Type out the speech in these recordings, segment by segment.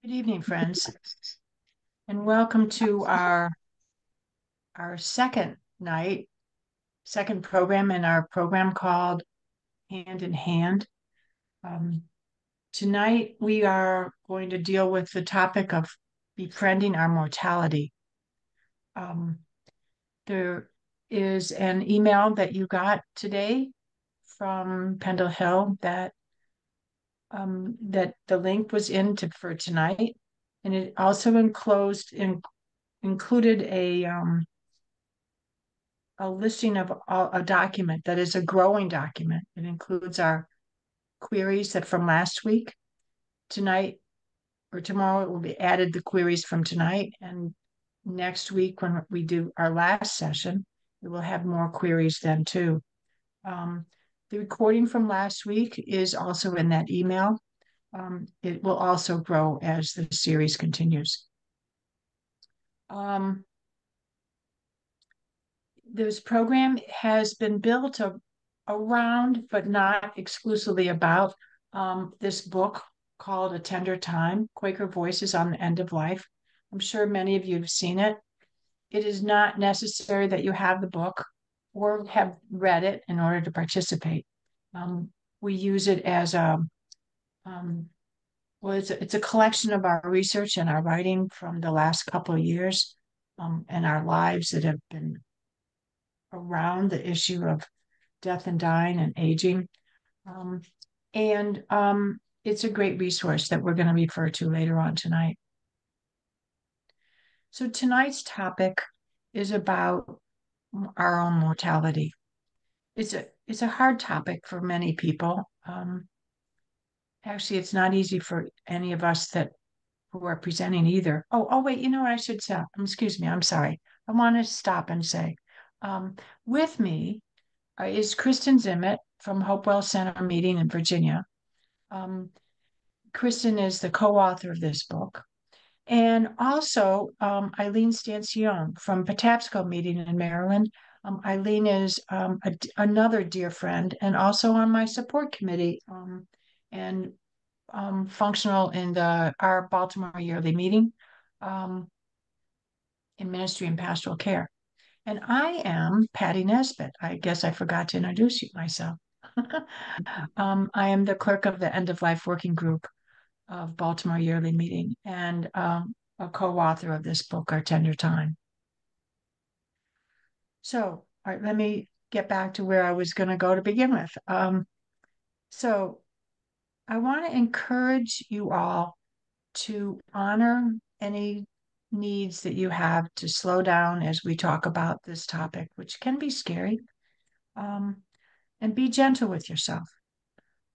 Good evening, friends, and welcome to our second program in our program called Hand in Hand. Um, Tonight we are going to deal with the topic of befriending our mortality. Um, there is an email that you got today from Pendle Hill that the link was for tonight, and it also included a listing of a document that is a growing document. It includes our queries that from last week. Tonight or tomorrow, it will be added the queries from tonight. And next week, when we do our last session, we will have more queries then too. Um, the recording from last week is also in that email. It will also grow as the series continues. This program has been built around, but not exclusively about, this book called A Tender Time, Quaker Voices on the End of Life. I'm sure many of you have seen it. It is not necessary that you have the book or have read it in order to participate. We use it as um, it's a collection of our research and our writing from the last couple of years, and our lives that have been around the issue of death and dying and aging. Um, and it's a great resource that we're going to refer to later on tonight. So tonight's topic is about our own mortality. It's a hard topic for many people. Actually, it's not easy for any of us that who are presenting either. Wait, you know what I should say? Excuse me, I'm sorry. I want to stop and say, um, with me is Kristen Zimmett from Hopewell Center Meeting in Virginia. Um, Kristen is the co-author of this book. And also Eileen Stancione from Patapsco Meeting in Maryland. Eileen is another dear friend and also on my support committee, and functional in our Baltimore yearly meeting, um, in ministry and pastoral care. And I am Patty Nesbitt. I guess I forgot to introduce you myself. I am the clerk of the End of Life Working Group of Baltimore Yearly Meeting and a co-author of this book, Our Tender Time. So, all right, let me get back to where I was going to go to begin with. So I want to encourage you all to honor any needs that you have to slow down as we talk about this topic, which can be scary, um, and be gentle with yourself.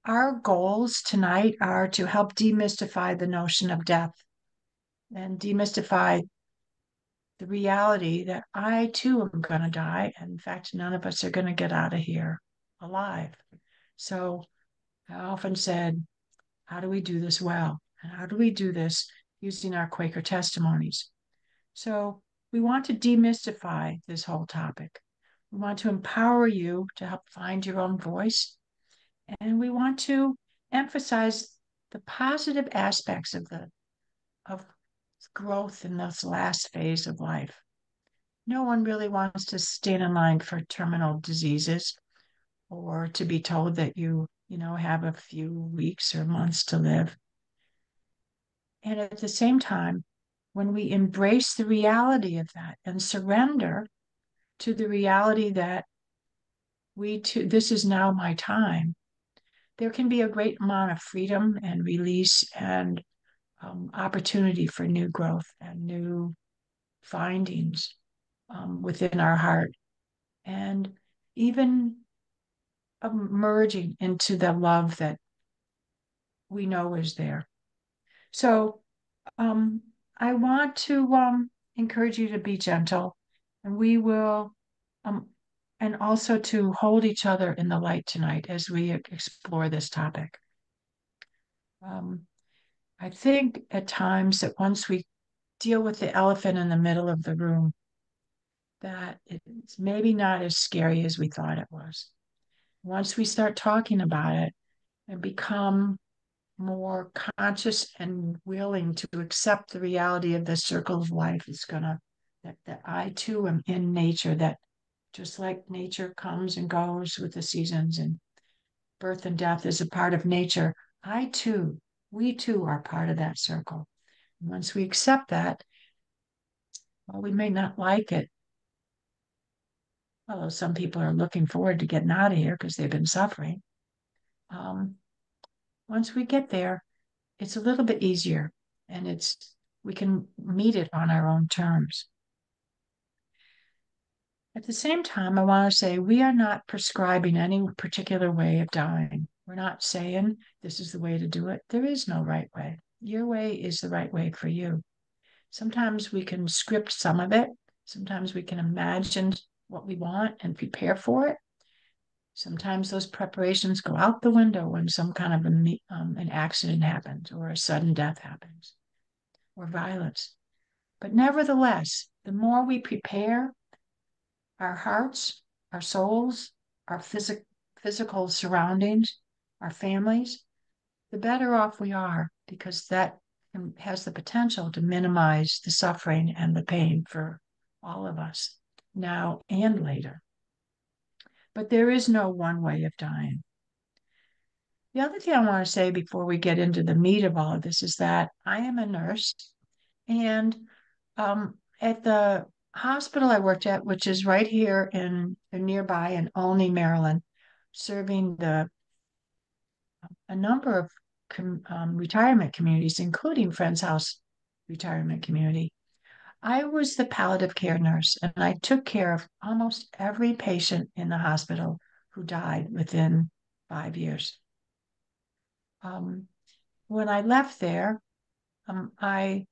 Our goals tonight are to help demystify the notion of death and demystify the reality that I too am going to die. And in fact, none of us are going to get out of here alive. So I often said, how do we do this well? And how do we do this using our Quaker testimonies? So we want to demystify this whole topic. We want to empower you to help find your own voice. And we want to emphasize the positive aspects of growth in this last phase of life. No one really wants to stand in line for terminal diseases or to be told that you have a few weeks or months to live. And at the same time, when we embrace the reality of that and surrender to the reality that this is now my time, there can be a great amount of freedom and release and opportunity for new growth and new findings within our heart, and even merging into the love that we know is there. So um, I want to encourage you to be gentle, and we will, um, and also to hold each other in the light tonight as we explore this topic. Um, I think at times that once we deal with the elephant in the middle of the room, that it's maybe not as scary as we thought it was. Once we start talking about it and become more conscious and willing to accept the reality of the circle of life is gonna, that I too am in nature, that just like nature comes and goes with the seasons and birth and death is a part of nature, I too, we too are part of that circle. And once we accept that, well, we may not like it, although some people are looking forward to getting out of here because they've been suffering. Um, Once we get there, it's a little bit easier and we can meet it on our own terms. At the same time, I want to say we are not prescribing any particular way of dying. We're not saying this is the way to do it. There is no right way. Your way is the right way for you. Sometimes we can script some of it. Sometimes we can imagine what we want and prepare for it. Sometimes those preparations go out the window when some kind of an accident happens or a sudden death happens or violence. But nevertheless, the more we prepare our hearts, our souls, our physical surroundings, our families, the better off we are because that has the potential to minimize the suffering and the pain for all of us now and later. But there is no one way of dying. The other thing I want to say before we get into the meat of all of this is that I am a nurse, and at the hospital I worked at, which is right here in nearby in Olney, Maryland, serving a number of retirement communities, including Friends House Retirement Community. I was the palliative care nurse, and I took care of almost every patient in the hospital who died within 5 years. When I left there, I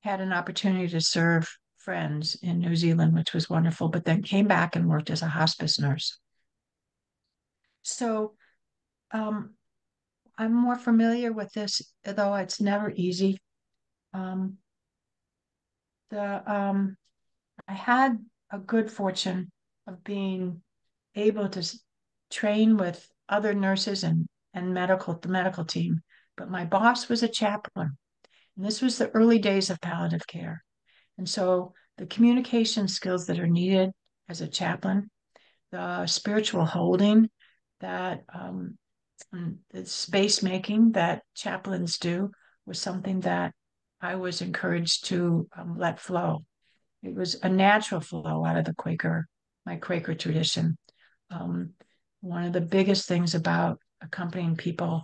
had an opportunity to serve friends in New Zealand, which was wonderful, but then came back and worked as a hospice nurse. So um, I'm more familiar with this, though it's never easy. Um, the I had a good fortune of being able to train with other nurses and the medical team, but my boss was a chaplain, and this was the early days of palliative care. And so the communication skills that are needed as a chaplain, the spiritual holding that the space making that chaplains do was something that I was encouraged to let flow. It was a natural flow out of my Quaker tradition. Um, One of the biggest things about accompanying people,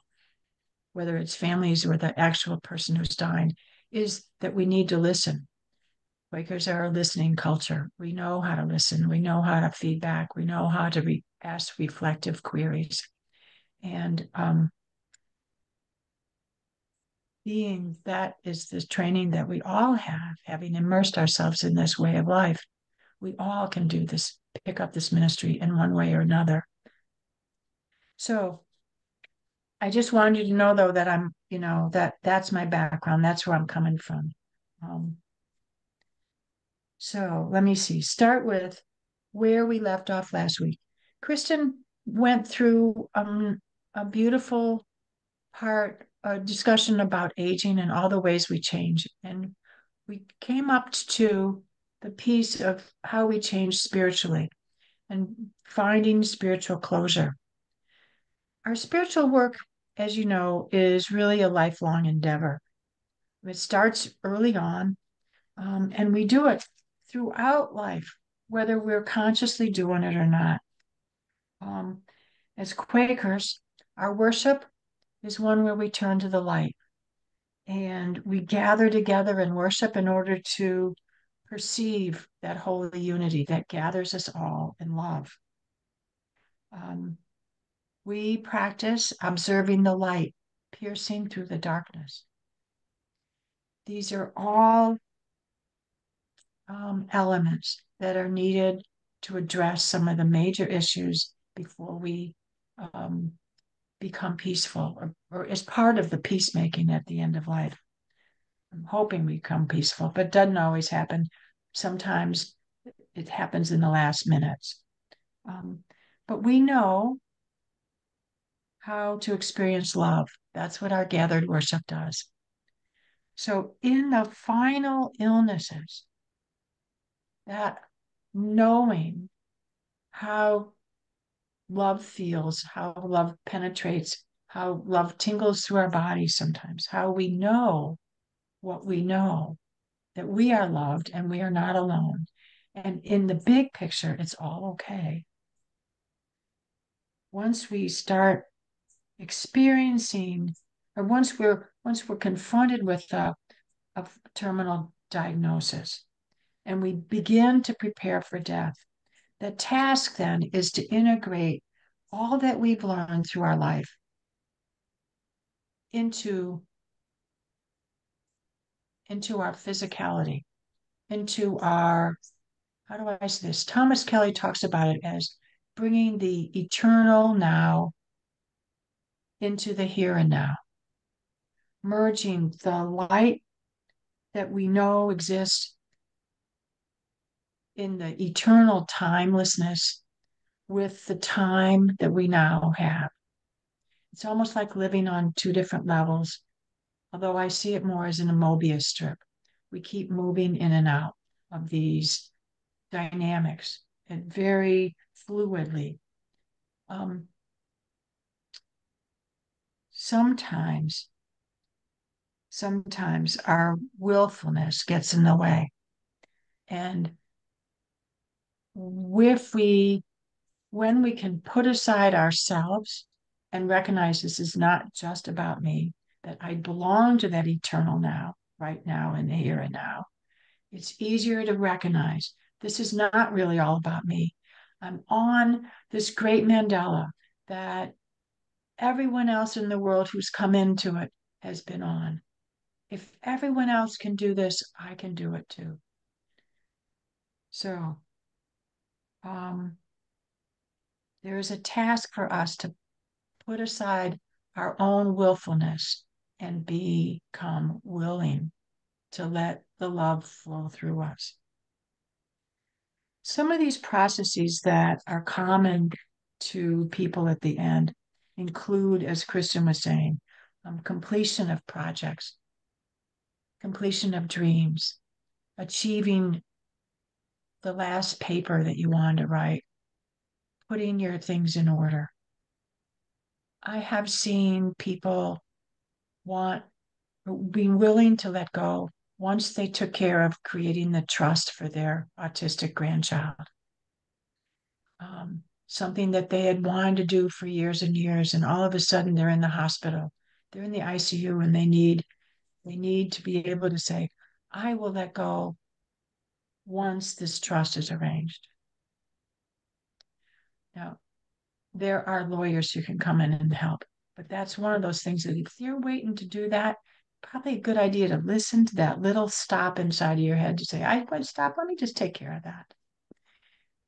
whether it's families or the actual person who's dying, is that we need to listen. Quakers are a listening culture. We know how to listen. We know how to feedback. We know how to ask reflective queries. And being that is the training that we all have, having immersed ourselves in this way of life, we all can do this, pick up this ministry in one way or another. So I just wanted you to know, though, that that's my background. That's where I'm coming from. So let me see. Start with where we left off last week. Kristen went through a beautiful a discussion about aging and all the ways we change. And we came up to the piece of how we change spiritually and finding spiritual closure. Our spiritual work, as you know, is really a lifelong endeavor. It starts early on, and we do it throughout life, whether we're consciously doing it or not. As Quakers, our worship is one where we turn to the light and we gather together and worship in order to perceive that holy unity that gathers us all in love. We practice observing the light piercing through the darkness. These are all elements that are needed to address some of the major issues before we become peaceful or as part of the peacemaking at the end of life. I'm hoping we become peaceful, but it doesn't always happen. Sometimes it happens in the last minutes. But we know how to experience love. That's what our gathered worship does. So, in the final illnesses, that knowing how love feels, how love penetrates, how love tingles through our bodies sometimes, how we know what we know, that we are loved and we are not alone. And in the big picture, it's all okay. Once we start experiencing, or once we're confronted with a terminal diagnosis and we begin to prepare for death, the task then is to integrate all that we've learned through our life into our physicality, into our, how do I say this? Thomas Kelly talks about it as bringing the eternal now into the here and now, merging the light that we know exists in the eternal timelessness with the time that we now have. It's almost like living on two different levels, although I see it more as in a Mobius strip. We keep moving in and out of these dynamics and very fluidly. Sometimes our willfulness gets in the way. And when we can put aside ourselves and recognize this is not just about me, that I belong to that eternal now, right now, and here and now, it's easier to recognize this is not really all about me. I'm on this great mandala that everyone else in the world who's come into it has been on. If everyone else can do this, I can do it too. So there is a task for us to put aside our own willfulness and become willing to let the love flow through us. Some of these processes that are common to people at the end include, as Kristen was saying, completion of projects, completion of dreams, achieving the last paper that you wanted to write, putting your things in order. I have seen people being willing to let go once they took care of creating the trust for their autistic grandchild. Something that they had wanted to do for years and years, and all of a sudden they're in the hospital, they're in the ICU, and they need to be able to say, I will let go once this trust is arranged. Now, there are lawyers who can come in and help, but that's one of those things that if you're waiting to do that, probably a good idea to listen to that little stop inside of your head to say, I'm going to stop, let me just take care of that.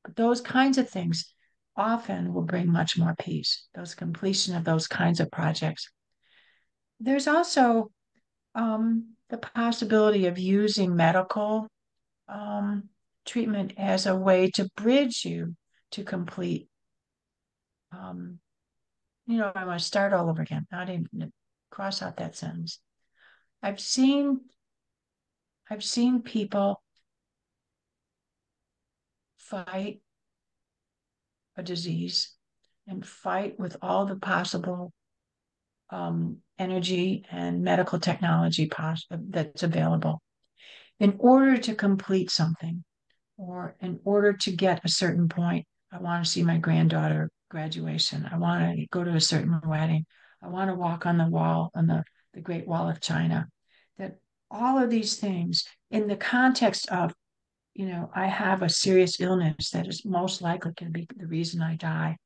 But those kinds of things often will bring much more peace, those completion of those kinds of projects. There's also the possibility of using medical treatment as a way to bridge you to complete. I want to start all over again. Not even cross out that sentence. I've seen people fight a disease and fight with all the possible energy and medical technology that's available in order to complete something or in order to get a certain point. I want to see my granddaughter graduation. I want to go to a certain wedding. I want to walk on the wall on the Great Wall of China. That all of these things in the context of, I have a serious illness that is most likely going to be the reason I die.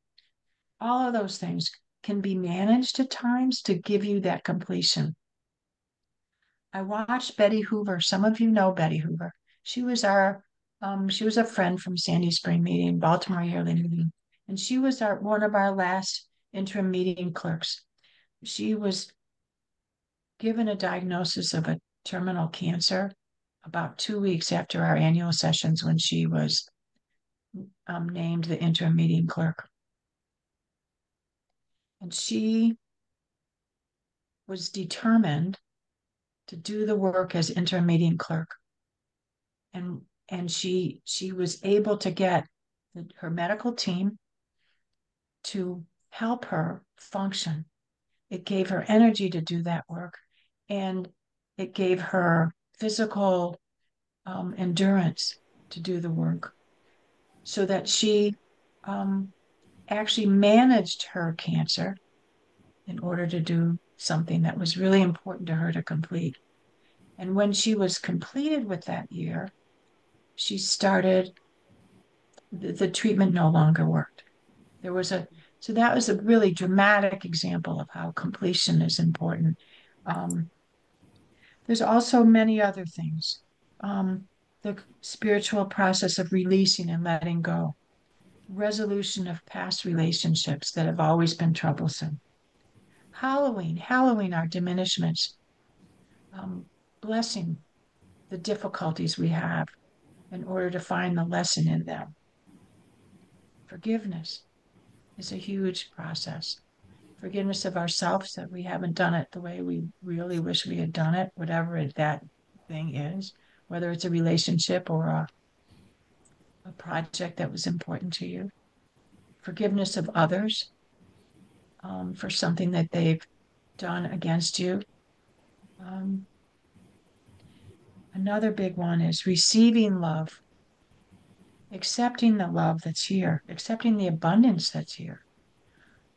All of those things can be managed at times to give you that completion. I watched Betty Hoover. Some of you know Betty Hoover. She was a friend from Sandy Spring meeting, Baltimore yearly meeting, and she was one of our last interim meeting clerks. She was given a diagnosis of a terminal cancer about 2 weeks after our annual sessions when she was named the interim meeting clerk. And she was determined to do the work as interim meeting clerk. And she was able to get her medical team to help her function. It gave her energy to do that work, and it gave her physical endurance to do the work, so that she um, actually managed her cancer in order to do something that was really important to her to complete. And when she was completed with that year, she started, the treatment no longer worked. There was a, so that was a really dramatic example of how completion is important. Um, there's also many other things. The spiritual process of releasing and letting go, resolution of past relationships that have always been troublesome, hallowing our diminishments, um, blessing the difficulties we have in order to find the lesson in them. Forgiveness is a huge process. Forgiveness of ourselves that we haven't done it the way we really wish we had done it, whatever that thing is, whether it's a relationship or a project that was important to you. Forgiveness of others for something that they've done against you. Um, Another big one is receiving love, accepting the love that's here, accepting the abundance that's here.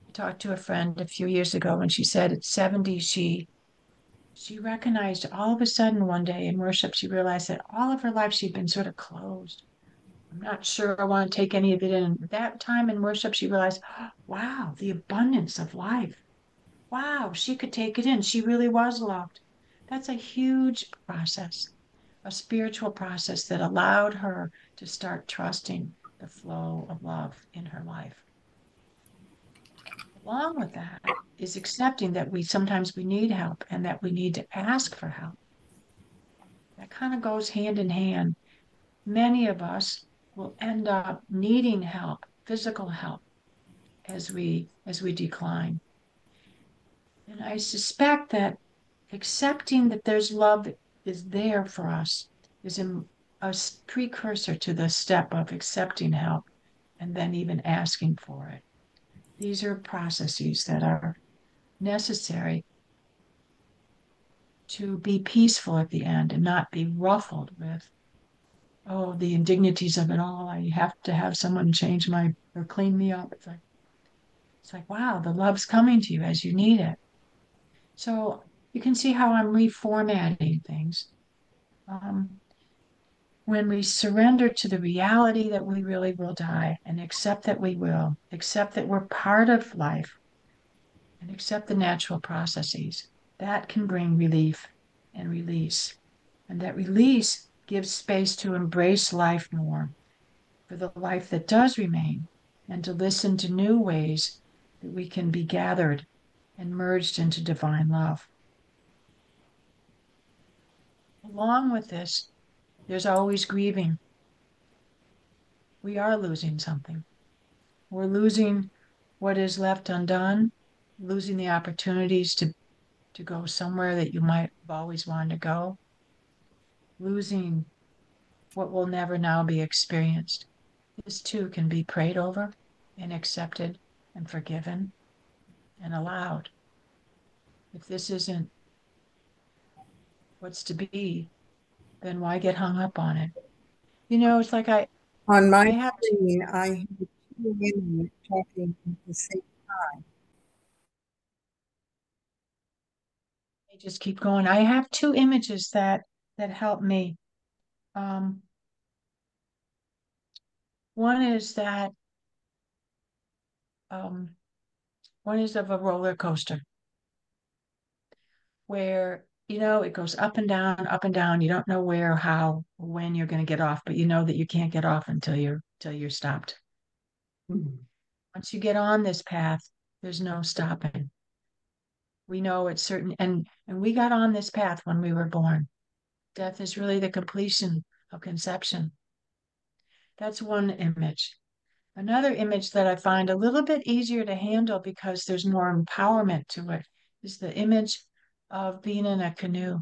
I talked to a friend a few years ago, and she said at 70, she recognized all of a sudden one day in worship, she realized that all of her life she'd been sort of closed. I'm not sure I want to take any of it in. And that time in worship, she realized, oh, wow, the abundance of life. Wow, she could take it in. She really was loved. That's a huge process, a spiritual process that allowed her to start trusting the flow of love in her life. Along with that is accepting that we need help and that we need to ask for help. That kind of goes hand in hand. Many of us will end up needing help, physical help, as we decline. And I suspect that accepting that there's love that is there for us is a precursor to the step of accepting help and then even asking for it. These are processes that are necessary to be peaceful at the end and not be ruffled with, oh, the indignities of it all. I have to have someone change my or clean me up. It's like, wow, the love's coming to you as you need it. So you can see how I'm reformatting things. Um, when we surrender to the reality that we really will die and accept that we will, accept that we're part of life and accept the natural processes, that can bring relief and release. And that release gives space to embrace life more, for the life that does remain, and to listen to new ways that we can be gathered and merged into divine love. Along with this, there's always grieving. We are losing something. We're losing what is left undone, losing the opportunities to go somewhere that you might have always wanted to go, losing what will never now be experienced. This too can be prayed over and accepted and forgiven and allowed. If this isn't what's to be, then why get hung up on it? It's like On my I have to screen, I have two women talking at the same. just keep going. I have two images that help me. Um, one is that um, one is of a roller coaster where it goes up and down, up and down. You don't know where, how, when you're going to get off, but you know that you can't get off until you're stopped. Once you get on this path, there's no stopping. We know it's certain, and we got on this path when we were born. Death is really the completion of conception. That's one image. Another image that I find a little bit easier to handle because there's more empowerment to it is the image of being in a canoe.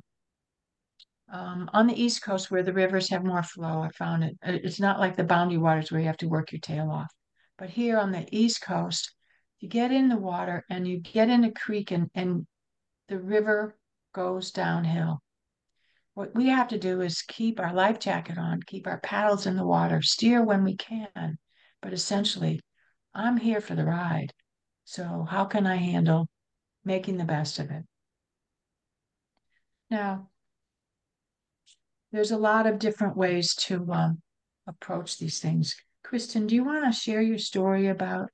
On the East Coast, where the rivers have more flow, I found it's not like the boundary waters where you have to work your tail off. But here on the East Coast, you get in the water and you get in a creek and the river goes downhill. What we have to do is keep our life jacket on, keep our paddles in the water, steer when we can. But essentially, I'm here for the ride. So, how can I handle making the best of it? Now, there's a lot of different ways to approach these things. Kristen, do you want to share your story about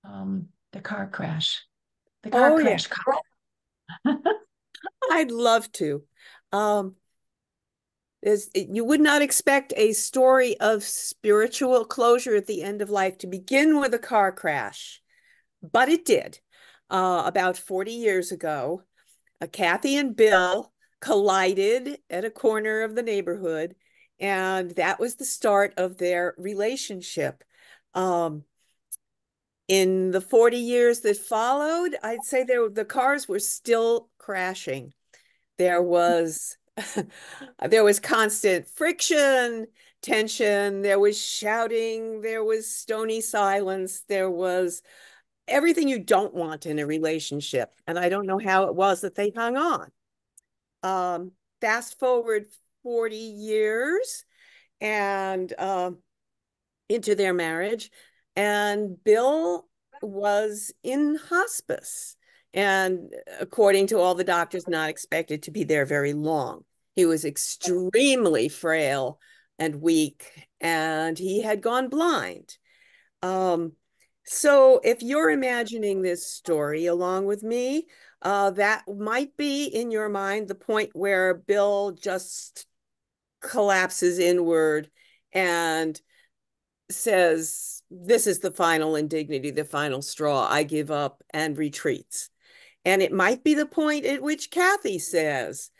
the car crash? The car Oh, yeah, crash call. I'd love to. Um, you would not expect a story of spiritual closure at the end of life to begin with a car crash, but it did. About 40 years ago, Kathy and Bill collided at a corner of the neighborhood, and that was the start of their relationship. Um, in the 40 years that followed, I'd say the cars were still crashing. There was there was constant friction, tension, there was shouting, there was stony silence, there was everything you don't want in a relationship. And I don't know how it was that they hung on. Fast forward 40 years and into their marriage, and Bill was in hospice. And according to all the doctors, not expected to be there very long. He was extremely frail and weak, and he had gone blind. Um, so if you're imagining this story along with me, that might be in your mind the point where Bill just collapses inward and says, "This is the final indignity, the final straw. I give up," and retreats. And it might be the point at which Kathy says,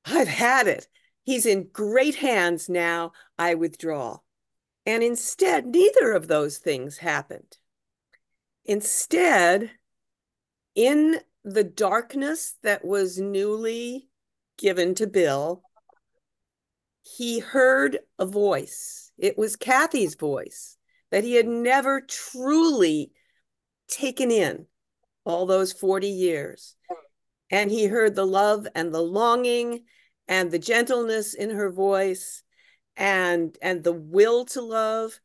"I've had it. He's in great hands now. I withdraw." And instead, neither of those things happened. Instead, in the darkness that was newly given to Bill, he heard a voice. It was Kathy's voice that he had never truly taken in all those 40 years. And he heard the love and the longing and the gentleness in her voice and the will to love.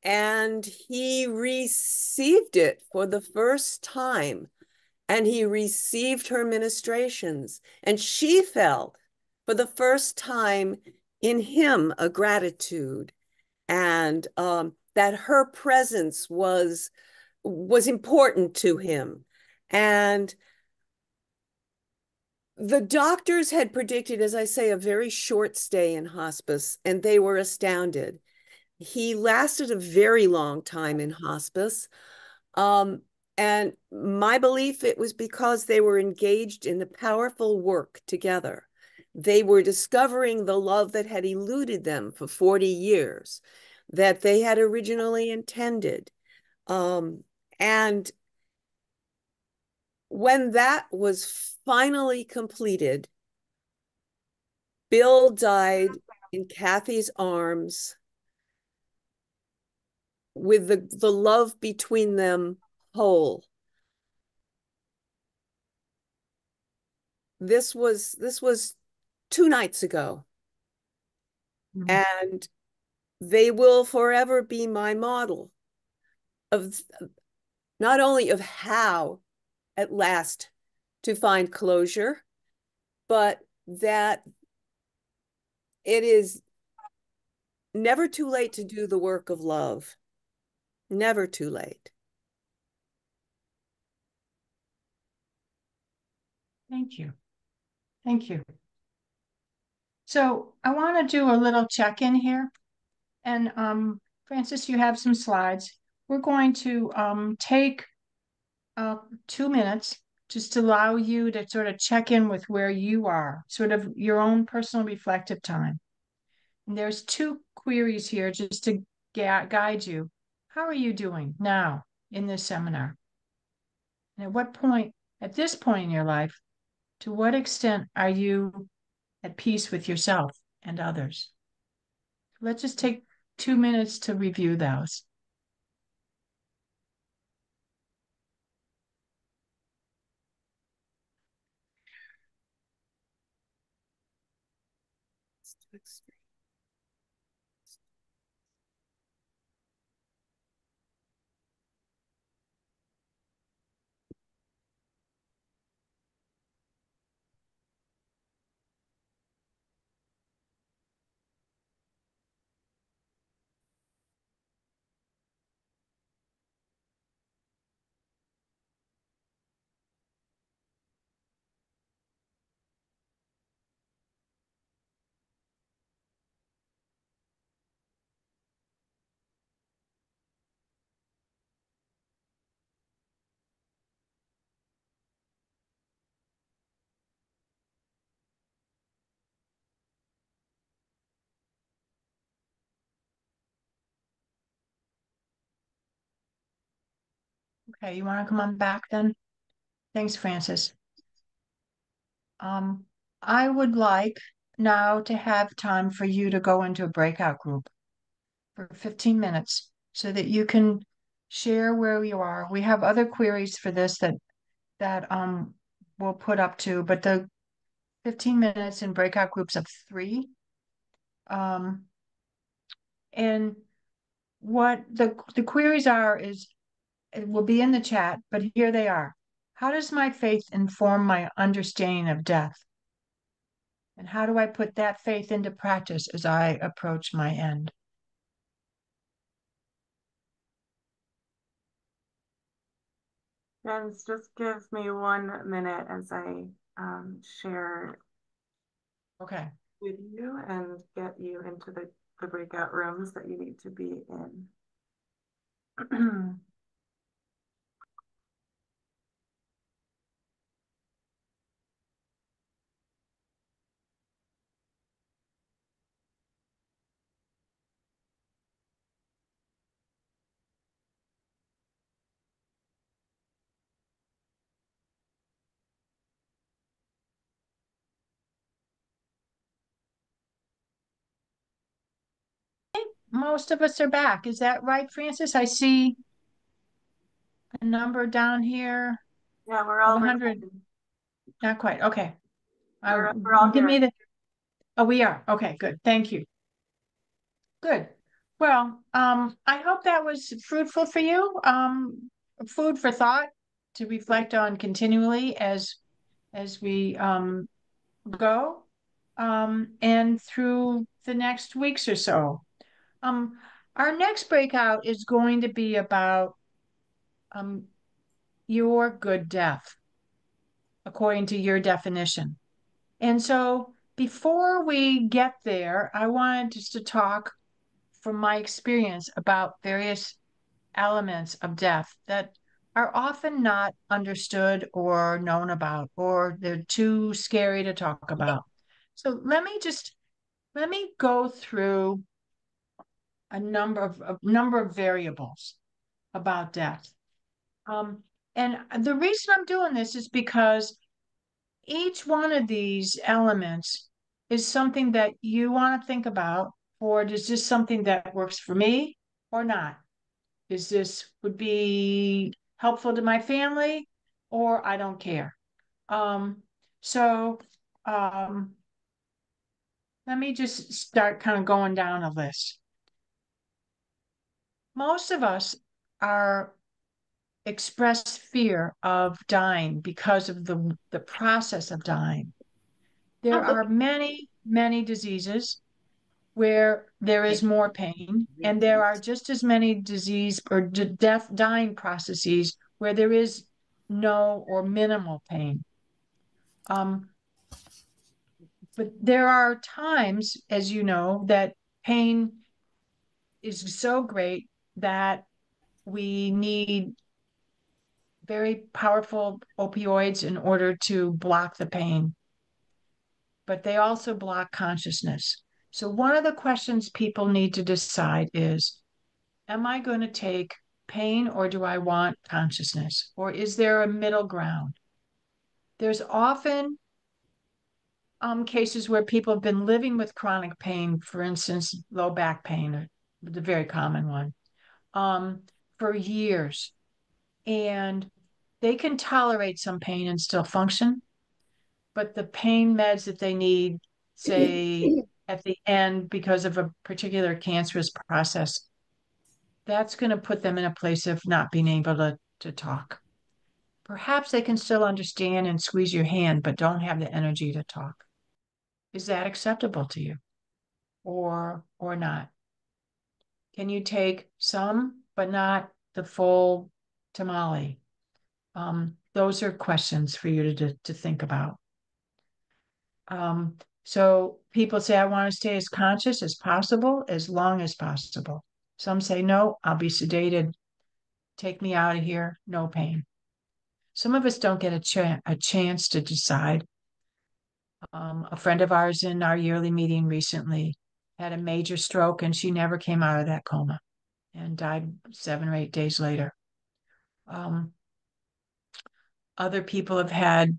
And he received it for the first time. And he received her ministrations. And she felt for the first time in him a gratitude, and that her presence was important to him. And the doctors had predicted, as I say, a very short stay in hospice, and they were astounded. He lasted a very long time in hospice. Um, and my belief, it was because they were engaged in the powerful work together. They were discovering the love that had eluded them for 40 years, that they had originally intended. Um, and when that was finally completed, Bill died in Kathy's arms with the love between them whole. This was 2 nights ago, Mm. and they will forever be my model of not only of how at last to find closure, but that it is never too late to do the work of love. Never too late. Thank you. Thank you. So I want to do a little check-in here. And Francis, you have some slides. We're going to take 2 minutes just to allow you to sort of check in with where you are, sort of your own personal reflective time. And there's two queries here just to guide you. How are you doing now in this seminar? And at what point, at this point in your life, to what extent are you at peace with yourself and others? Let's just take 2 minutes to review those. Okay, you want to come on back then? Thanks, Francis. Um, I would like now to have time for you to go into a breakout group for 15 minutes so that you can share where you are. We have other queries for this that we'll put up to, but the 15 minutes in breakout groups of three. And what the queries are is it will be in the chat, but here they are. How does my faith inform my understanding of death? And how do I put that faith into practice as I approach my end? Jens, just give me 1 minute as I share Okay. with you and get you into the breakout rooms that you need to be in. Most of us are back. Is that right, Francis? I see a number down here Yeah, we're of all 100. recording. Not quite. Okay. We're all Give me here. the, oh, we are. Okay, good. Thank you. Good. Well, I hope that was fruitful for you. Food for thought to reflect on continually as we go and through the next weeks or so. Um, our next breakout is going to be about um your good death, according to your definition. And so before we get there, I wanted just to talk from my experience about various elements of death that are often not understood or known about, or they're too scary to talk about. So let me go through a number of variables about death. And the reason I'm doing this is because each one of these elements is something that you want to think about, or is this something that works for me or not? Is this would be helpful to my family or I don't care? Um, so um, let me just start kind of going down a list. Most of us are express fear of dying because of the process of dying. There are many, many diseases where there is more pain, and there are just as many disease or death dying processes where there is no or minimal pain. But there are times, as you know, that pain is so great that we need very powerful opioids in order to block the pain, but they also block consciousness. So one of the questions people need to decide is, am I going to take pain or do I want consciousness? Or is there a middle ground? There's often cases where people have been living with chronic pain, for instance, low back pain, the very common one, um, for years. And they can tolerate some pain and still function, but the pain meds that they need, say, at the end because of a particular cancerous process, that's going to put them in a place of not being able to talk. Perhaps they can still understand and squeeze your hand, but don't have the energy to talk. Is that acceptable to you or not? Can you take some, but not the full tamale? Those are questions for you to think about. So people say, I want to stay as conscious as possible, as long as possible. Some say, no, I'll be sedated. Take me out of here. No pain. Some of us don't get a chance to decide. A friend of ours in our yearly meeting recently had a major stroke and she never came out of that coma and died 7 or 8 days later. Other people have had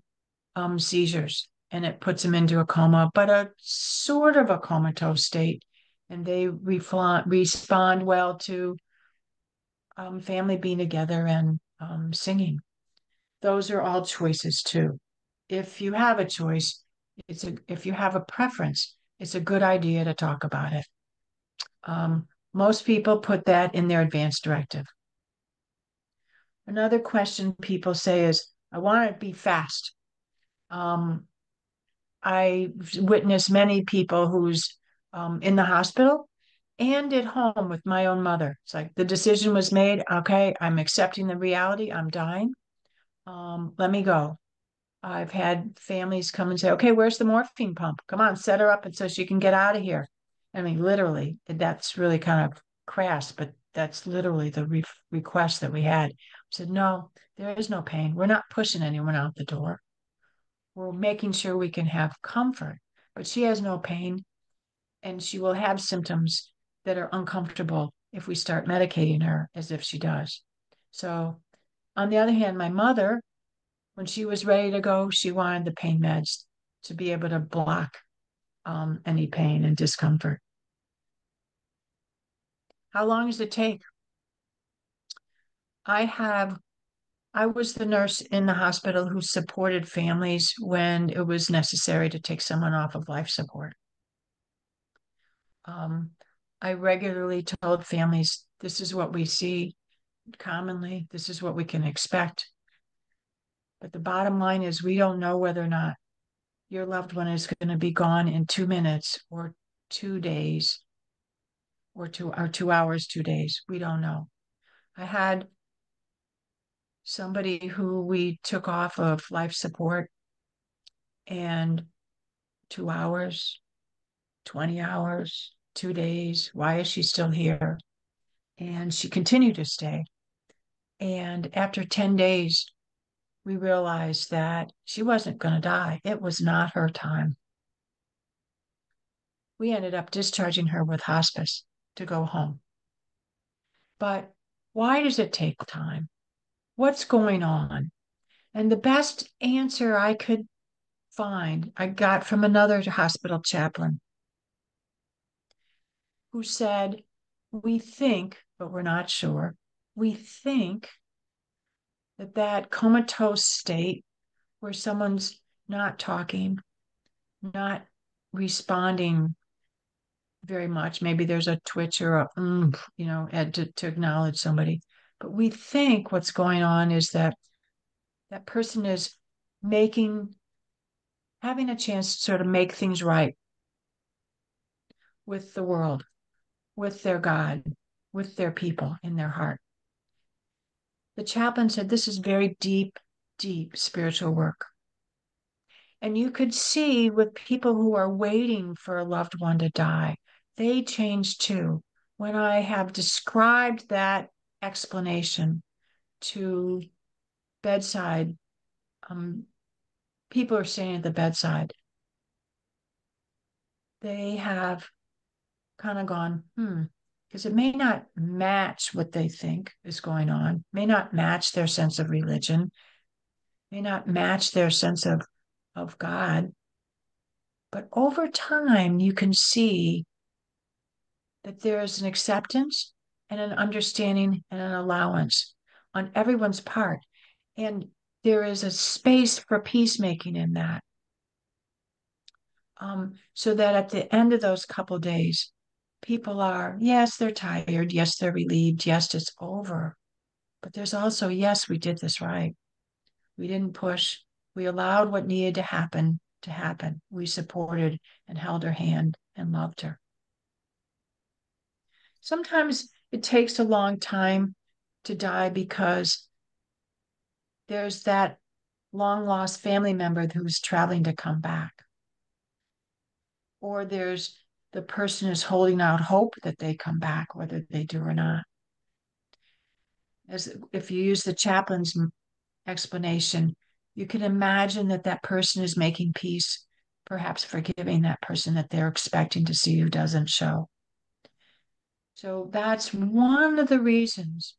seizures and it puts them into a coma, but a sort of a comatose state. And they respond well to family being together and singing. Those are all choices too. If you have a choice, if you have a preference, it's a good idea to talk about it. Most people put that in their advance directive. Another question people say is, I want to be fast. I witnessed many people who's in the hospital and at home with my own mother. It's like the decision was made. Okay, I'm accepting the reality. I'm dying. Let me go. I've had families come and say, okay, where's the morphine pump? Come on, set her up and so she can get out of here. I mean, literally, that's really kind of crass, but that's literally the request that we had. I said, no, there is no pain. We're not pushing anyone out the door. We're making sure we can have comfort, but she has no pain and she will have symptoms that are uncomfortable if we start medicating her as if she does. So, on the other hand, my mother, when she was ready to go, she wanted the pain meds to be able to block any pain and discomfort. How long does it take? I was the nurse in the hospital who supported families when it was necessary to take someone off of life support. I regularly told families, this is what we see commonly, this is what we can expect. But the bottom line is we don't know whether or not your loved one is going to be gone in 2 minutes or 2 days or 2 hours, 2 days. We don't know. I had somebody who we took off of life support and 2 hours, 20 hours, 2 days. Why is she still here? And she continued to stay. And after 10 days, we realized that she wasn't going to die. It was not her time. We ended up discharging her with hospice to go home. But why does it take time? What's going on? And the best answer I could find, I got from another hospital chaplain who said, we think, but we're not sure, we think that comatose state where someone's not talking, not responding very much. Maybe there's a twitch or a, to acknowledge somebody. But we think what's going on is that that person is having a chance to sort of make things right with the world, with their God, with their people in their heart. The chaplain said this is very deep, deep spiritual work. And you could see with people who are waiting for a loved one to die, they change too. When I have described that explanation to bedside, people are staying at the bedside. They have kind of gone, because it may not match what they think is going on, may not match their sense of religion, may not match their sense of God. But over time, you can see that there is an acceptance and an understanding and an allowance on everyone's part. And there is a space for peacemaking in that. So that at the end of those couple of days, people are, yes, they're tired. Yes, they're relieved. Yes, it's over. But there's also, yes, we did this right. We didn't push. We allowed what needed to happen to happen. We supported and held her hand and loved her. Sometimes it takes a long time to die because there's that long lost family member who's traveling to come back. Or there's the person is holding out hope that they come back, whether they do or not. As if you use the chaplain's explanation, you can imagine that that person is making peace, perhaps forgiving that person that they're expecting to see who doesn't show. So that's one of the reasons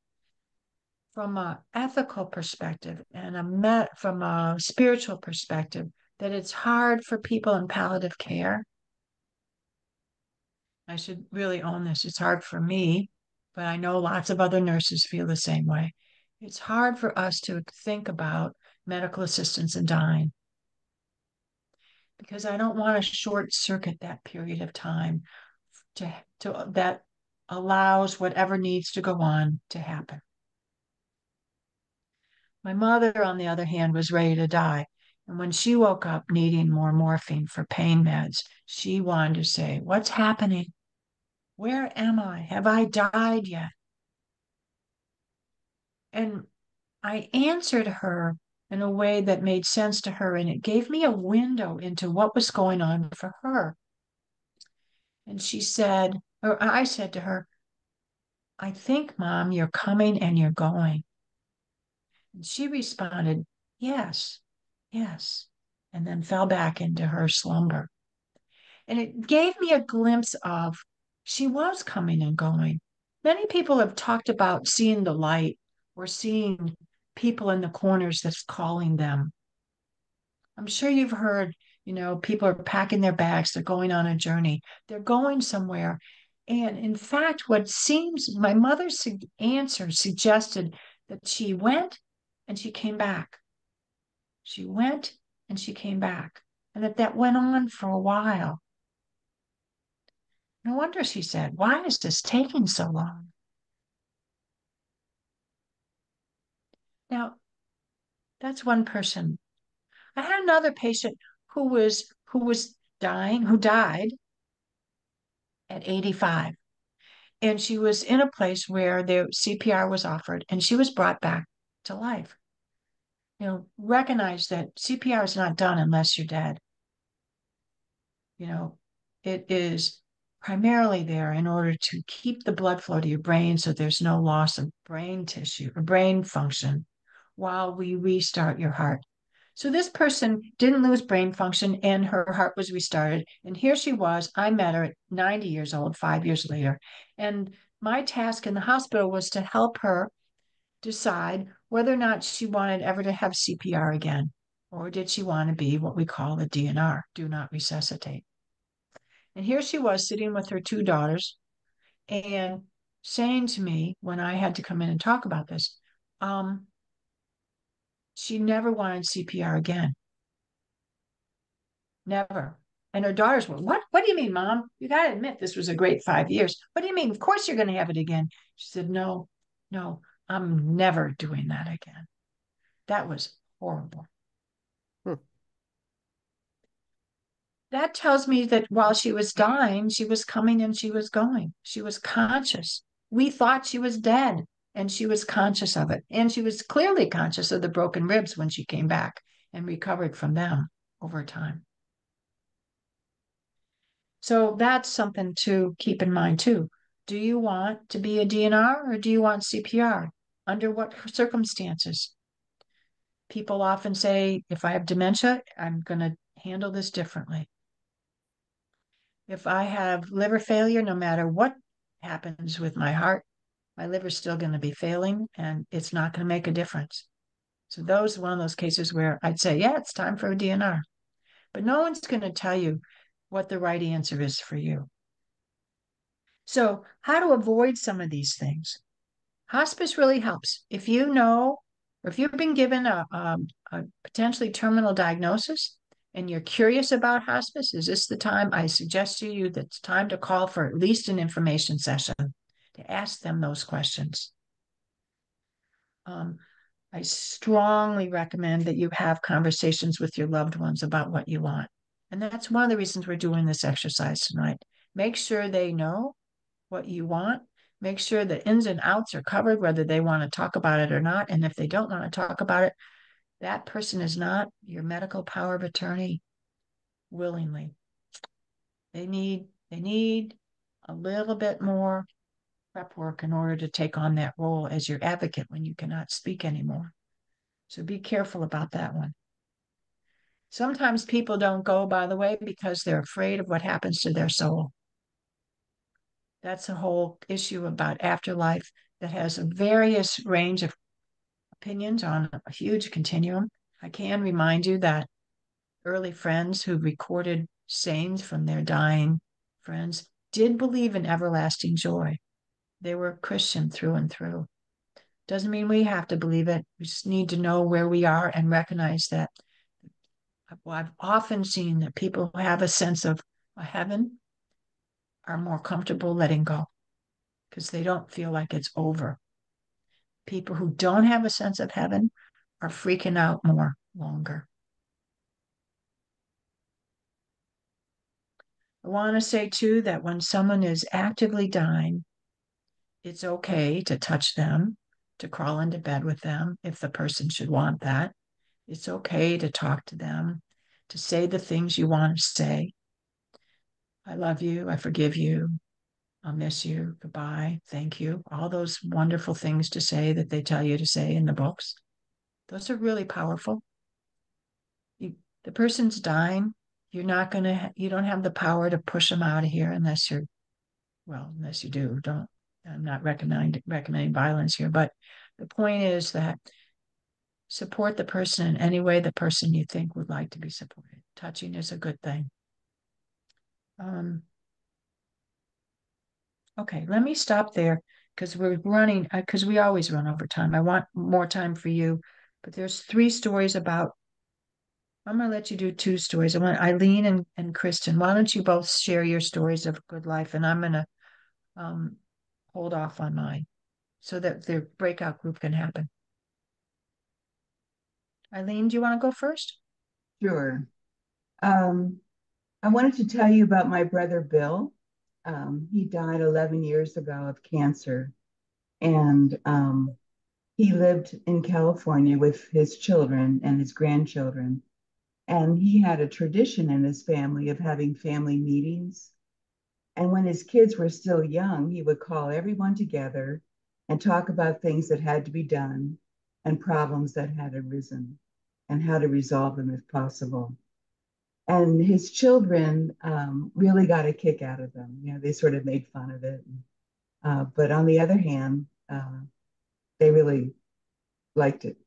from an ethical perspective and from a spiritual perspective that it's hard for people in palliative care. I should really own this. It's hard for me, but I know lots of other nurses feel the same way. It's hard for us to think about medical assistance in dying because I don't want to short circuit that period of time to that allows whatever needs to go on to happen. My mother, on the other hand, was ready to die. And when she woke up needing more morphine for pain meds, she wanted to say, what's happening? Where am I? Have I died yet? And I answered her in a way that made sense to her, and it gave me a window into what was going on for her. And she said, or I said to her, I think, Mom, you're coming and you're going. And she responded, yes, yes, and then fell back into her slumber. And it gave me a glimpse of she was coming and going. Many people have talked about seeing the light or seeing people in the corners that's calling them. I'm sure you've heard, people are packing their bags, they're going on a journey, they're going somewhere. And in fact, what seems my mother's answer suggested that she went and she came back. She went and she came back, and that went on for a while. No wonder she said, why is this taking so long? Now, that's one person. I had another patient who was dying, who died at 85. And she was in a place where the CPR was offered and she was brought back to life. Recognize that CPR is not done unless you're dead. It is primarily there in order to keep the blood flow to your brain so there's no loss of brain tissue or brain function while we restart your heart. So this person didn't lose brain function and her heart was restarted. And here she was. I met her at 90 years old, 5 years later. And my task in the hospital was to help her decide whether or not she wanted ever to have CPR again, or did she want to be what we call a DNR, do not resuscitate. And here she was sitting with her two daughters and saying to me when I had to come in and talk about this, she never wanted CPR again. Never. And her daughters were, what? What do you mean, Mom? You got to admit this was a great 5 years. What do you mean? Of course you're going to have it again. She said, no, I'm never doing that again. That was horrible. That tells me that while she was dying, she was coming and she was going. She was conscious. We thought she was dead and she was conscious of it. And she was clearly conscious of the broken ribs when she came back and recovered from them over time. So that's something to keep in mind too. Do you want to be a DNR or do you want CPR? Under what circumstances? People often say, if I have dementia, I'm going to handle this differently. If I have liver failure, no matter what happens with my heart, my liver's still going to be failing and it's not going to make a difference. So those one of those cases where I'd say, yeah, it's time for a DNR. But no one's going to tell you what the right answer is for you. So how to avoid some of these things? Hospice really helps. If you know, or if you've been given a potentially terminal diagnosis and you're curious about hospice, is this the time? I suggest to you that it's time to call for at least an information session to ask them those questions. I strongly recommend that you have conversations with your loved ones about what you want. And that's one of the reasons we're doing this exercise tonight. Make sure they know what you want. Make sure the ins and outs are covered, whether they want to talk about it or not. And if they don't want to talk about it, that person is not your medical power of attorney willingly. They need a little bit more prep work in order to take on that role as your advocate when you cannot speak anymore. So be careful about that one. Sometimes people don't go, by the way, because they're afraid of what happens to their soul. That's a whole issue about afterlife that has a various range of opinions on a huge continuum. I can remind you that early friends who recorded sayings from their dying friends did believe in everlasting joy. They were Christian through and through. Doesn't mean we have to believe it. We just need to know where we are and recognize that. I've often seen that people who have a sense of a heaven are more comfortable letting go because they don't feel like it's over. People who don't have a sense of heaven are freaking out more longer. I want to say too that when someone is actively dying, it's okay to touch them, to crawl into bed with them if the person should want that. It's okay to talk to them, to say the things you want to say. I love you. I forgive you. I'll miss you. Goodbye. Thank you. All those wonderful things to say that they tell you to say in the books. Those are really powerful. The person's dying. You don't have the power to push them out of here unless you do. Don't, I'm not recommending violence here, but the point is that support the person in any way the person you think would like to be supported. Touching is a good thing. Okay, let me stop there because we're running, because we always run over time. I want more time for you, but there's 3 stories about, I'm going to let you do 2 stories. I want Eileen and Kristen. Why don't you both share your stories of good life? And I'm going to um, hold off on mine so that the breakout group can happen. Eileen, do you want to go first? Sure. I wanted to tell you about my brother Bill. He died 11 years ago of cancer, and he lived in California with his children and his grandchildren. And he had a tradition in his family of having family meetings. And when his kids were still young, he would call everyone together and talk about things that had to be done and problems that had arisen and how to resolve them if possible. And his children really got a kick out of them. You know, they sort of made fun of it. But on the other hand, they really liked it.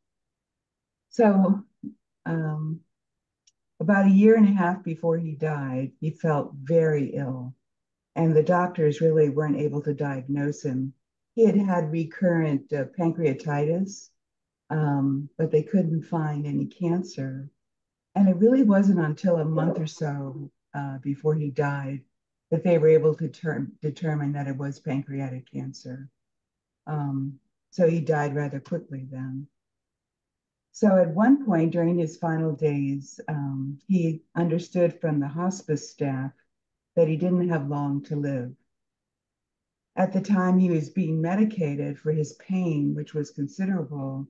So about a year and a half before he died, he felt very ill. And the doctors really weren't able to diagnose him. He had had recurrent pancreatitis, but they couldn't find any cancer. And it really wasn't until a month or so before he died that they were able to determine that it was pancreatic cancer. So he died rather quickly then. So at one point during his final days, he understood from the hospice staff that he didn't have long to live. At the time, he was being medicated for his pain, which was considerable,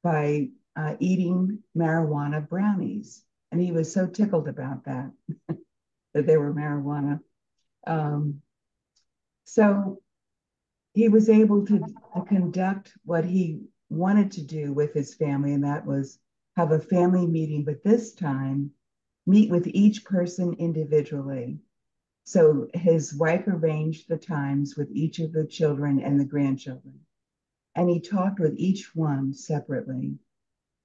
by eating marijuana brownies. And he was so tickled about that, that they were marijuana. So he was able to conduct what he wanted to do with his family, and that was have a family meeting, but this time meet with each person individually. So his wife arranged the times with each of the children and the grandchildren. And he talked with each one separately.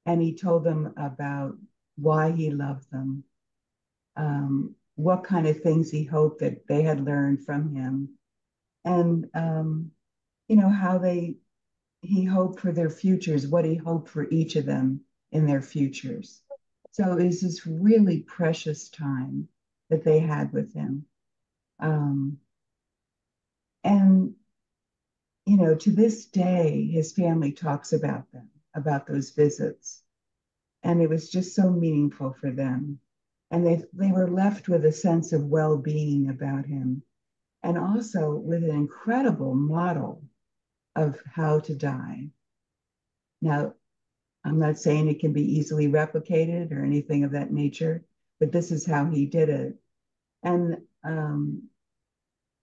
And he told them about why he loved them, what kind of things he hoped that they had learned from him, and how he hoped for their futures, what he hoped for each of them in their futures. So it was this really precious time that they had with him. And to this day, his family talks about them, about those visits. And it was just so meaningful for them. And they were left with a sense of well-being about him, and also with an incredible model of how to die. Now, I'm not saying it can be easily replicated or anything of that nature, but this is how he did it. And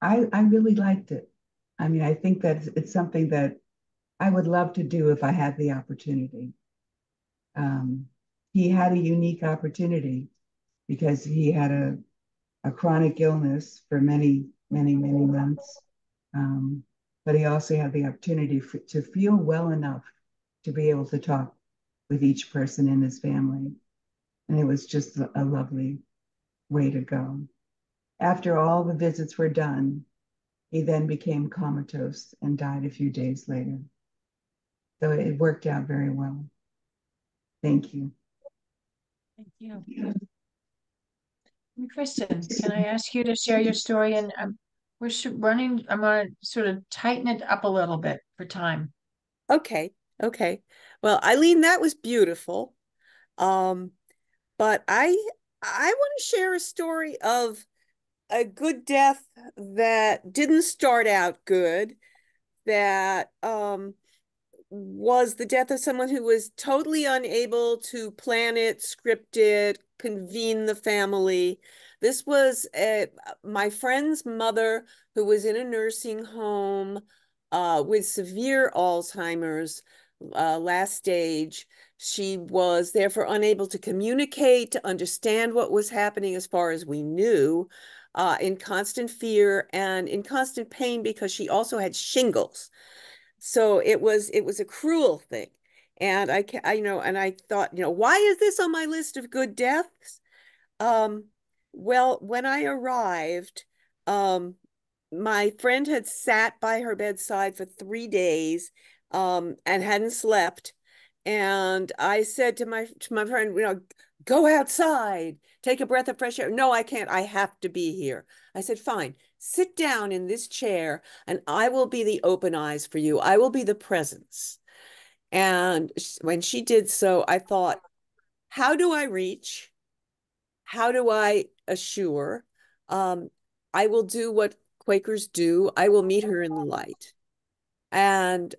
I really liked it. I mean, I think that it's something that I would love to do if I had the opportunity. He had a unique opportunity because he had a chronic illness for many, many, many months. But he also had the opportunity to feel well enough to be able to talk with each person in his family. And it was just a lovely way to go. After all the visits were done, he then became comatose and died a few days later. So it worked out very well. Thank you. Thank you. Kristen, can I ask you to share your story? And we're running, I'm going to sort of tighten it up a little bit for time. Okay. Okay. Well, Eileen, that was beautiful. But I want to share a story of a good death that didn't start out good, that was the death of someone who was totally unable to plan it, script it, convene the family. This was my friend's mother, who was in a nursing home with severe Alzheimer's, last stage. She was therefore unable to communicate, to understand what was happening as far as we knew, in constant fear and in constant pain because she also had shingles. So it was a cruel thing. And and I thought, why is this on my list of good deaths? Um, well, when I arrived, um, my friend had sat by her bedside for 3 days, and hadn't slept. And I said to my friend, go outside, take a breath of fresh air. No, I can't. I have to be here. I said, fine, sit down in this chair and I will be the open eyes for you. I will be the presence. And when she did so, I thought, how do I reach? How do I assure? Um, I will do what Quakers do. I will meet her in the light. And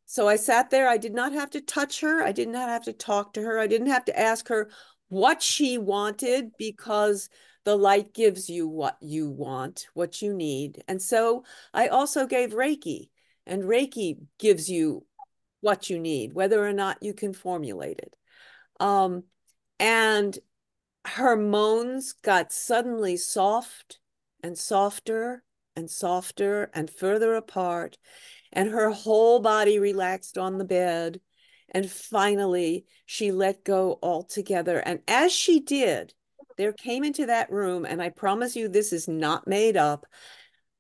so I sat there. I did not have to touch her. I did not have to talk to her. I didn't have to ask her what she wanted, because the light gives you what you want, what you need. And so I also gave Reiki, and Reiki gives you what you need, whether or not you can formulate it. And her moans got suddenly soft and softer and softer and further apart, and her whole body relaxed on the bed. And finally, she let go altogether. And as she did, there came into that room, and I promise you, this is not made up,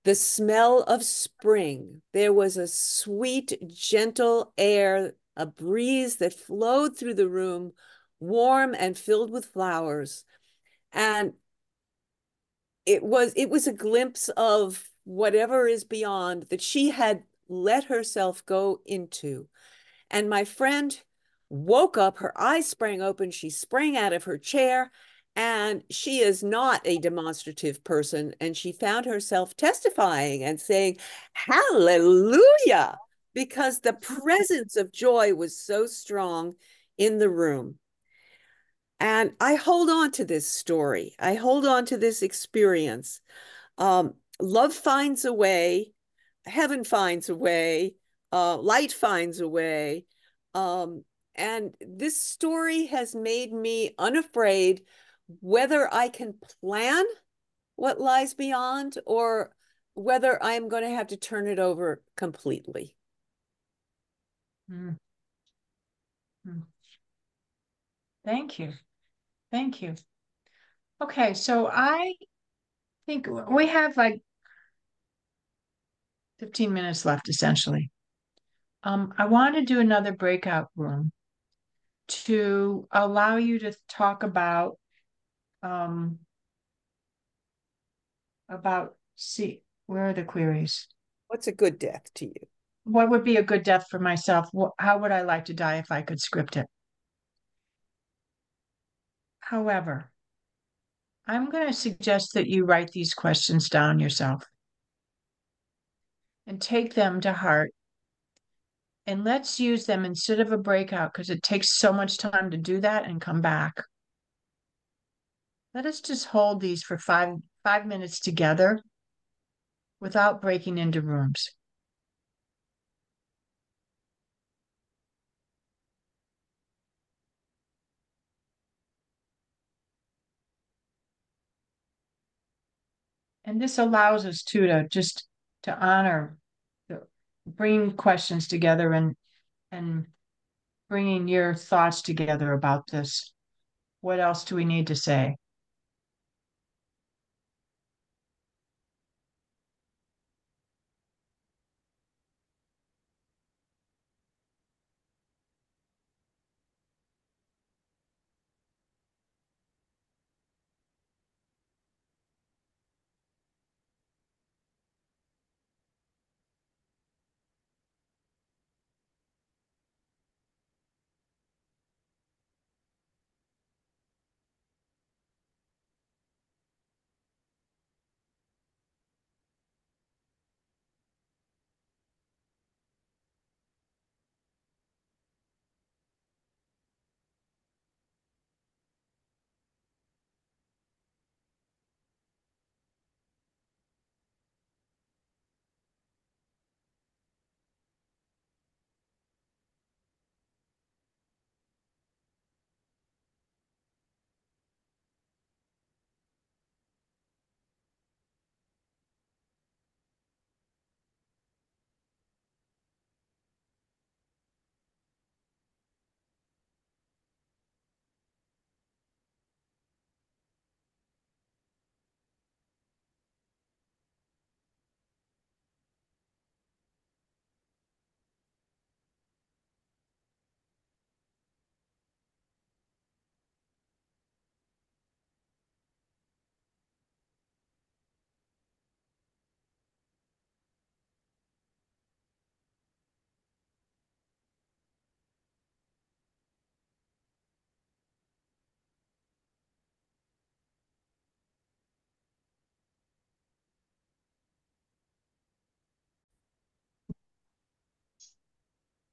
the smell of spring. There was a sweet, gentle air, a breeze that flowed through the room, warm and filled with flowers. And it was a glimpse of whatever is beyond that she had let herself go into. And my friend woke up, her eyes sprang open, she sprang out of her chair, and she is not a demonstrative person. And she found herself testifying and saying, hallelujah, because the presence of joy was so strong in the room. And I hold on to this story. I hold on to this experience. Love finds a way, heaven finds a way, light finds a way. And this story has made me unafraid, whether I can plan what lies beyond or whether I'm going to have to turn it over completely. Mm. Mm. Thank you. Thank you. Okay, so I think we have like 15 minutes left essentially. I want to do another breakout room to allow you to talk um about see where are the queries? What's a good death to you? What would be a good death for myself? How would I like to die if I could script it? However, I'm going to suggest that you write these questions down yourself and take them to heart. And let's use them instead of a breakout because it takes so much time to do that and come back. Let us just hold these for five minutes together without breaking into rooms. And this allows us too to just to honor, to bring questions together and bringing your thoughts together about this. What else do we need to say?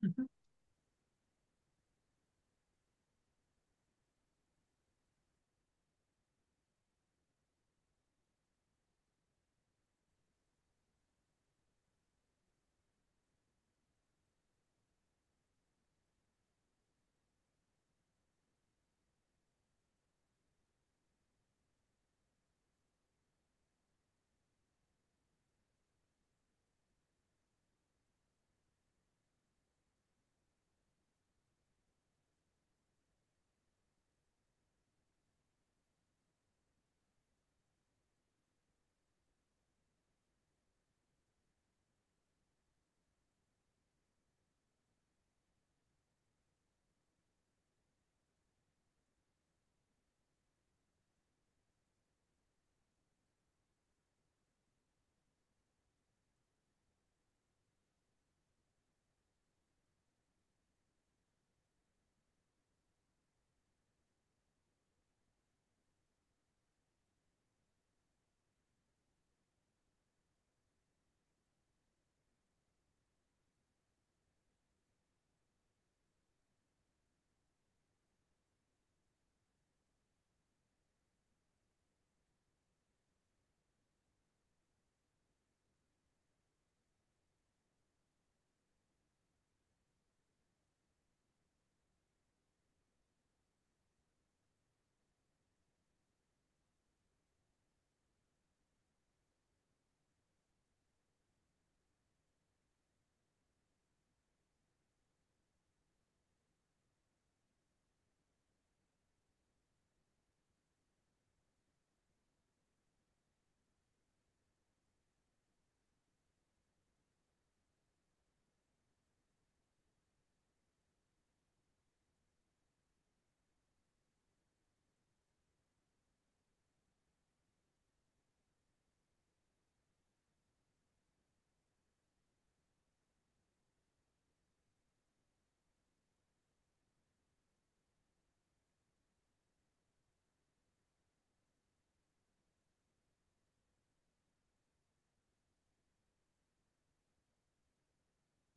Mhm.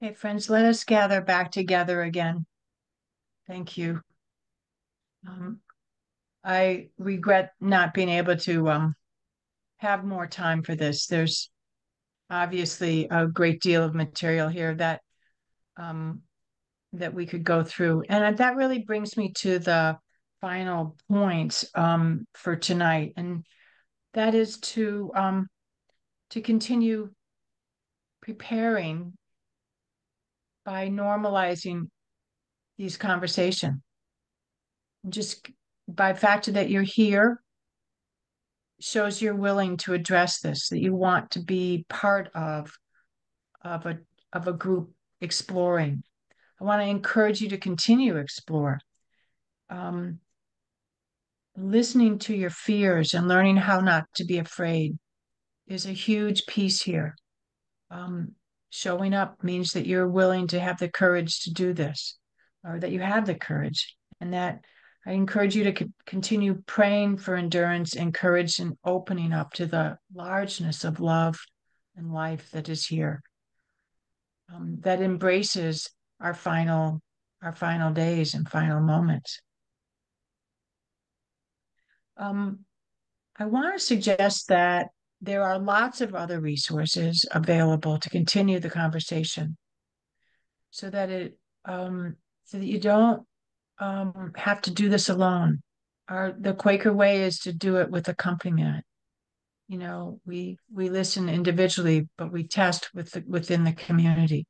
Hey, friends, let us gather back together again. Thank you. I regret not being able to have more time for this. There's obviously a great deal of material here um, that we could go through, and that really brings me to the final points for tonight, and that is to continue preparing by normalizing these conversations. Just by fact that you're here shows you're willing to address this, that you want to be part of a of a group exploring. I want to encourage you to continue to explore. Um, Listening to your fears and learning how not to be afraid is a huge piece here. Um, Showing up means that you're willing to have the courage to do this, or that you have the courage, and that I encourage you to continue praying for endurance and courage and opening up to the largeness of love and life that is here, that embraces our final days and final moments. Um, I want to suggest that there are lots of other resources available to continue the conversation, so that so that you don't have to do this alone. The Quaker way is to do it with accompaniment. You know, we listen individually, but we test within the community.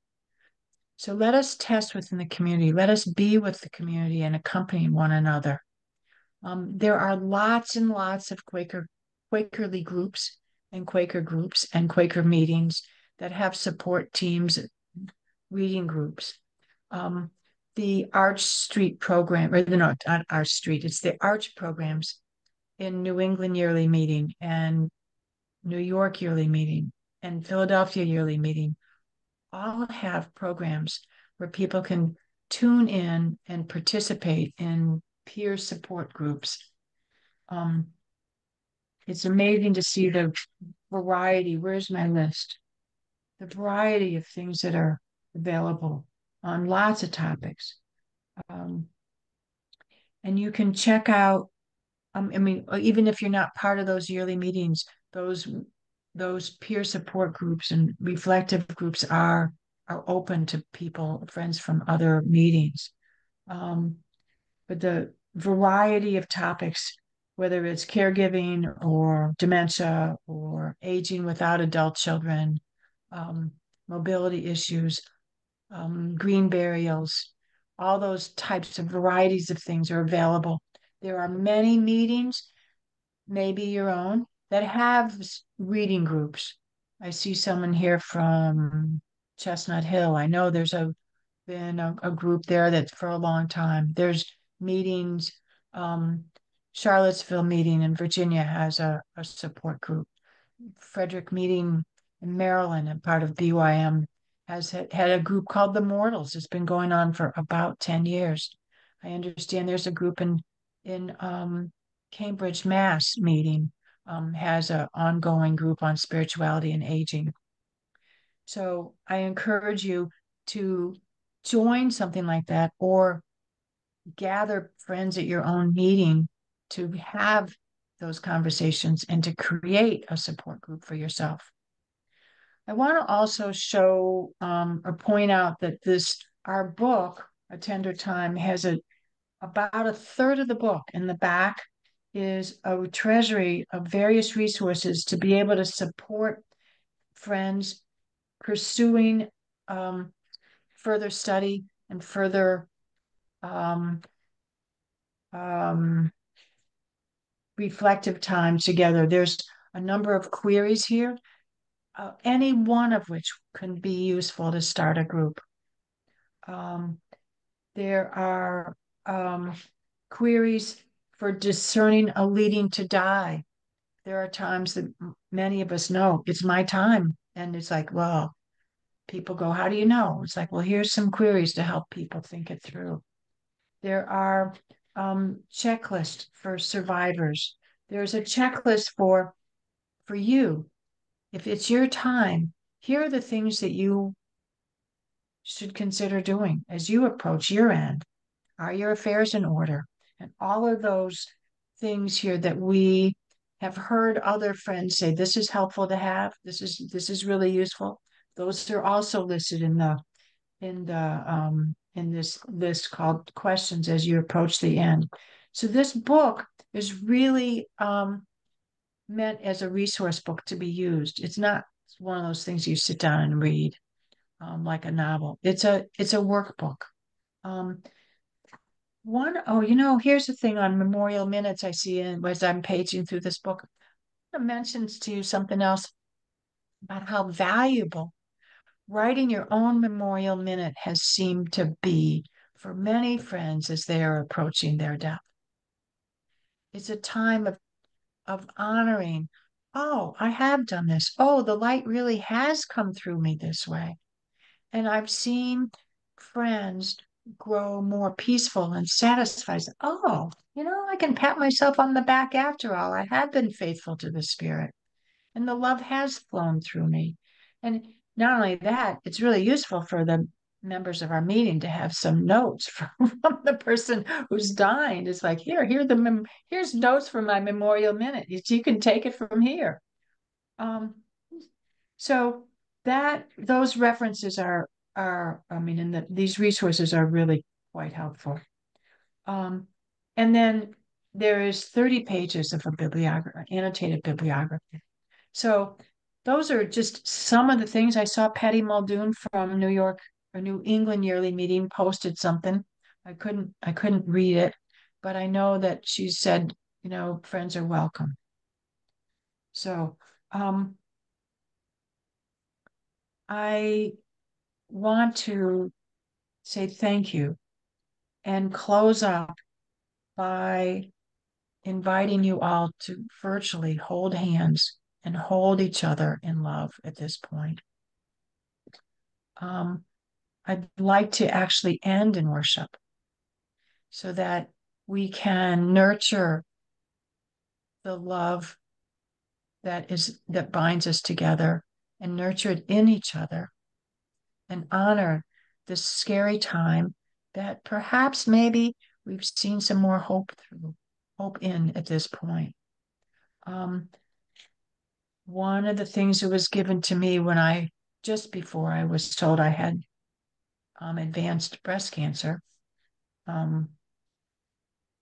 So let us test within the community. Let us be with the community and accompany one another. There are lots and lots of Quakerly groups and Quaker meetings that have support teams, reading groups. The Arch Street program, or no, not Arch Street, it's the Arch programs in New England yearly meeting and New York yearly meeting and Philadelphia yearly meeting all have programs where people can tune in and participate in peer support groups. It's amazing to see the variety. Where's my list? The variety of things that are available on lots of topics. And you can check out, I mean, even if you're not part of those yearly meetings, those peer support groups and reflective groups are open to people, friends from other meetings. But the variety of topics, whether it's caregiving or dementia or aging without adult children, mobility issues, green burials, all those types of varieties of things are available. There are many meetings, maybe your own, that have reading groups. I see someone here from Chestnut Hill. I know been a group there that for a long time. There's meetings. Charlottesville meeting in Virginia has a support group. Frederick meeting in Maryland and part of BYM has had a group called the Mortals. It's been going on for about 10 years. I understand there's a group in Cambridge, Mass meeting, has an ongoing group on spirituality and aging. So I encourage you to join something like that or gather friends at your own meeting to have those conversations and to create a support group for yourself. I want to also show or point out that our book, A Tender Time, has about a third of the book in the back is a treasury of various resources to be able to support friends pursuing further study and further um, um, reflective time together. There's a number of queries here, any one of which can be useful to start a group. There are queries for discerning a leading to die. There are times that many of us know it's my time. And it's like, well, people go, how do you know? It's like, well, here's some queries to help people think it through. There are checklists for survivors. There's a checklist for you. If it's your time, here are the things that you should consider doing as you approach your end. Are your affairs in order? And all of those things here that we have heard other friends say, this is helpful to have, this is really useful. Those are also listed in this list called questions as you approach the end. So this book is really meant as a resource book to be used. It's not one of those things you sit down and read like a novel. It's a workbook. Um, here's the thing on memorial minutes I see as I'm paging through this book. It mentions to you something else about how valuable writing your own memorial minute has seemed to be for many friends as they are approaching their death. It's a time of honoring, oh, I have done this. Oh, the light really has come through me this way. And I've seen friends grow more peaceful and satisfied. Oh, I can pat myself on the back after all. I have been faithful to the spirit, and the love has flown through me. And not only that, it's really useful for the members of our meeting to have some notes from the person who's dying. It's like, here's notes from my memorial minute. You can take it from here. Um, so that those references these resources are really quite helpful. And then there is 30 pages of a bibliography, annotated bibliography. So those are just some of the things I saw. Patty Muldoon from New York or New England Yearly Meeting posted something. I couldn't read it, but I know that she said, friends are welcome. So I want to say thank you and close up by inviting you all to virtually hold hands and hold each other in love at this point. I'd like to actually end in worship so that we can nurture the love that binds us together and nurture it in each other and honor this scary time that perhaps maybe we've seen some more hope in at this point. One of the things that was given to me just before I was told I had advanced breast cancer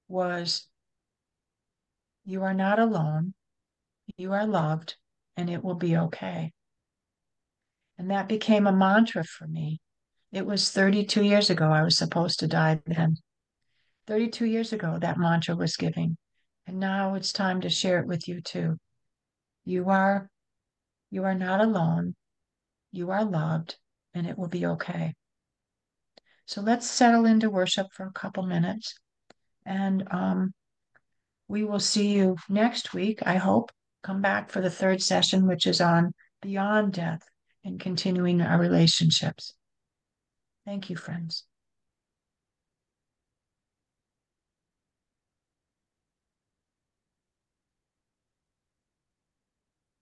was, you are not alone, you are loved, and it will be okay. And that became a mantra for me. It was 32 years ago. I was supposed to die then. 32 years ago, that mantra was given. And now it's time to share it with you too. You are not alone. You are loved, and it will be okay. So let's settle into worship for a couple minutes. And we will see you next week, I hope. Come back for the third session, which is on beyond death and continuing our relationships. Thank you, friends.